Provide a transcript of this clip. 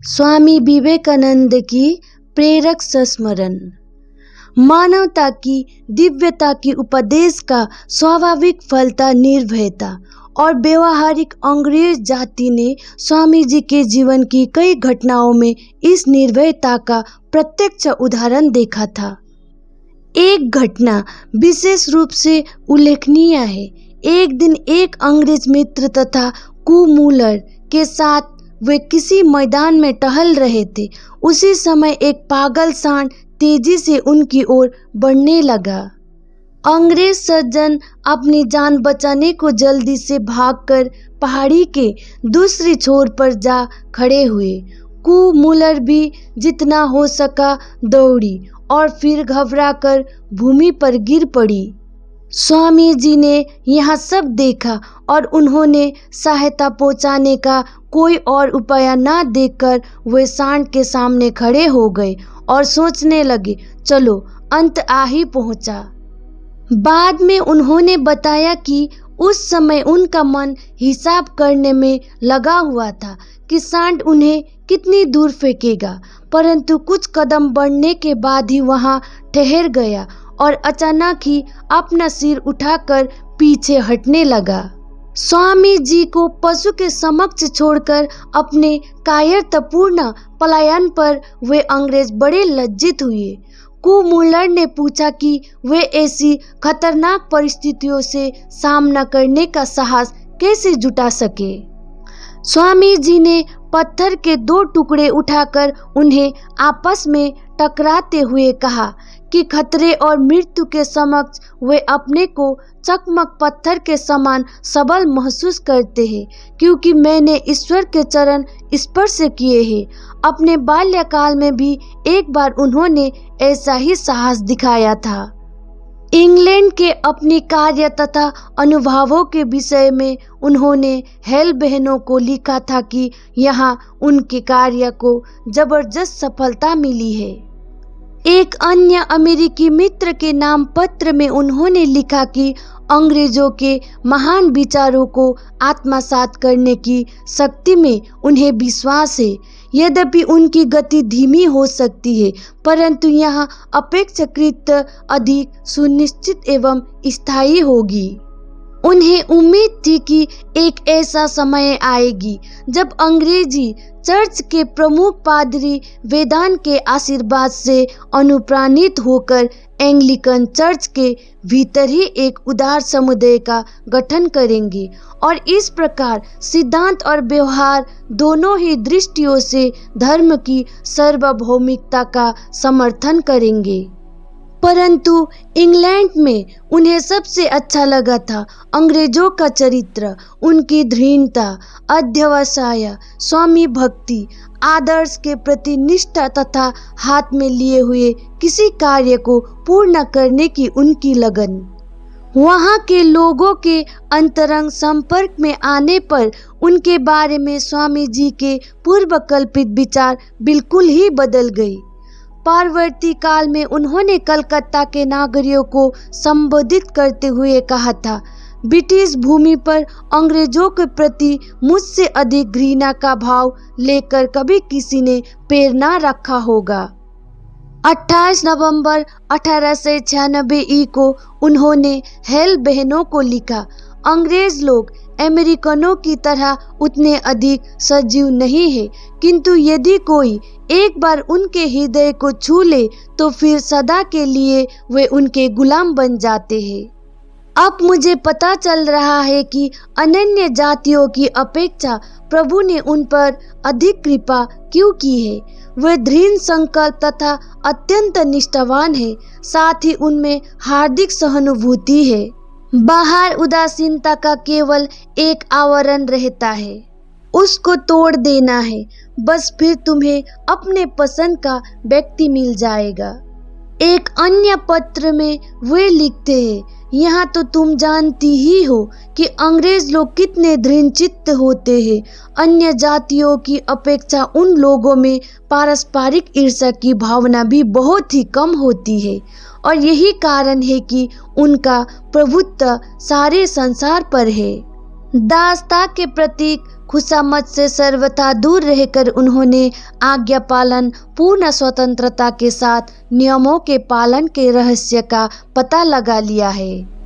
स्वामी विवेकानंद की प्रेरक संस्मरण। मानवता की दिव्यता की उपदेश का स्वाभाविक फल था निर्भयता और व्यवहारिक अंग्रेज जाति ने स्वामी जी के जीवन की कई घटनाओं में इस निर्भयता का प्रत्यक्ष उदाहरण देखा था। एक घटना विशेष रूप से उल्लेखनीय है। एक दिन एक अंग्रेज मित्र तथा कुमूलर के साथ वे किसी मैदान में टहल रहे थे। उसी समय एक पागल सांड तेजी से उनकी ओर बढ़ने लगा। अंग्रेज सज्जन अपनी जान बचाने को जल्दी से भागकर पहाड़ी के दूसरी छोर पर जा खड़े हुए। कुमूलर भी जितना हो सका दौड़ी और फिर घबराकर भूमि पर गिर पड़ी। स्वामी जी ने यह सब देखा और उन्होंने सहायता पहुंचाने का कोई और उपाय न देखकर वे सांड के सामने खड़े हो गए और सोचने लगे, चलो अंत आ ही पहुंचा। बाद में उन्होंने बताया कि उस समय उनका मन हिसाब करने में लगा हुआ था कि सांड उन्हें कितनी दूर फेंकेगा, परंतु कुछ कदम बढ़ने के बाद ही वहां ठहर गया और अचानक ही अपना सिर उठाकर पीछे हटने लगा। स्वामी जी को पशु के समक्ष छोड़कर अपने कायरतापूर्ण पलायन पर वे अंग्रेज बड़े लज्जित हुए। कुमूलर ने पूछा कि वे ऐसी खतरनाक परिस्थितियों से सामना करने का साहस कैसे जुटा सके। स्वामी जी ने पत्थर के 2 टुकड़े उठाकर उन्हें आपस में टकराते हुए कहा कि खतरे और मृत्यु के समक्ष वे अपने को चकमक पत्थर के समान सबल महसूस करते हैं, क्योंकि मैंने ईश्वर के चरण स्पर्श किए हैं। अपने बाल्यकाल में भी एक बार उन्होंने ऐसा ही साहस दिखाया था। इंग्लैंड के अपनी कार्य तथा अनुभवों के विषय में उन्होंने हेल बहनों को लिखा था कि यहाँ उनके कार्य को जबरदस्त सफलता मिली है। एक अन्य अमेरिकी मित्र के नाम पत्र में उन्होंने लिखा कि अंग्रेजों के महान विचारों को आत्मसात करने की शक्ति में उन्हें विश्वास है। यद्यपि उनकी गति धीमी हो सकती है, परंतु यह अपेक्षाकृत अधिक सुनिश्चित एवं स्थायी होगी। उन्हें उम्मीद थी कि एक ऐसा समय आएगी जब अंग्रेजी चर्च के प्रमुख पादरी वेदांत के आशीर्वाद से अनुप्राणित होकर एंग्लिकन चर्च के भीतर ही एक उदार समुदाय का गठन करेंगे और इस प्रकार सिद्धांत और व्यवहार दोनों ही दृष्टियों से धर्म की सार्वभौमिकता का समर्थन करेंगे। परंतु इंग्लैंड में उन्हें सबसे अच्छा लगा था अंग्रेजों का चरित्र, उनकी दृढ़ता, अध्यवसाय, स्वामी भक्ति, आदर्श के प्रति निष्ठा तथा हाथ में लिए हुए किसी कार्य को पूर्ण करने की उनकी लगन। वहाँ के लोगों के अंतरंग संपर्क में आने पर उनके बारे में स्वामी जी के पूर्व कल्पित विचार बिल्कुल ही बदल गए। परवर्ती काल में उन्होंने कलकत्ता के नागरिकों को संबोधित करते हुए कहा था, ब्रिटिश भूमि पर अंग्रेजों के प्रति मुझसे अधिक घृणा का भाव लेकर कभी किसी ने पैर न रखा होगा। 28 नवंबर 1896 को उन्होंने हेल बहनों को लिखा, अंग्रेज लोग अमेरिकनों की तरह उतने अधिक सजीव नहीं है, किंतु यदि कोई एक बार उनके हृदय को छू ले तो फिर सदा के लिए वे उनके गुलाम बन जाते हैं। अब मुझे पता चल रहा है कि अन्य जातियों की अपेक्षा प्रभु ने उन पर अधिक कृपा क्यों की है। वे दृढ़ संकल्प तथा अत्यंत निष्ठावान है, साथ ही उनमें हार्दिक सहानुभूति है। बाहर उदासीनता का केवल एक आवरण रहता है, उसको तोड़ देना है, बस फिर तुम्हें अपने पसंद का व्यक्ति मिल जाएगा। एक अन्य पत्र में वे लिखते हैं, यहाँ तो तुम जानती ही हो कि अंग्रेज लोग कितने दृढ़चित्त होते हैं। अन्य जातियों की अपेक्षा उन लोगों में पारस्परिक ईर्ष्या की भावना भी बहुत ही कम होती है और यही कारण है कि उनका प्रभुत्व सारे संसार पर है। दासता के प्रतीक खुशामद से सर्वथा दूर रहकर उन्होंने आज्ञा पालन, पूर्ण स्वतंत्रता के साथ नियमों के पालन के रहस्य का पता लगा लिया है।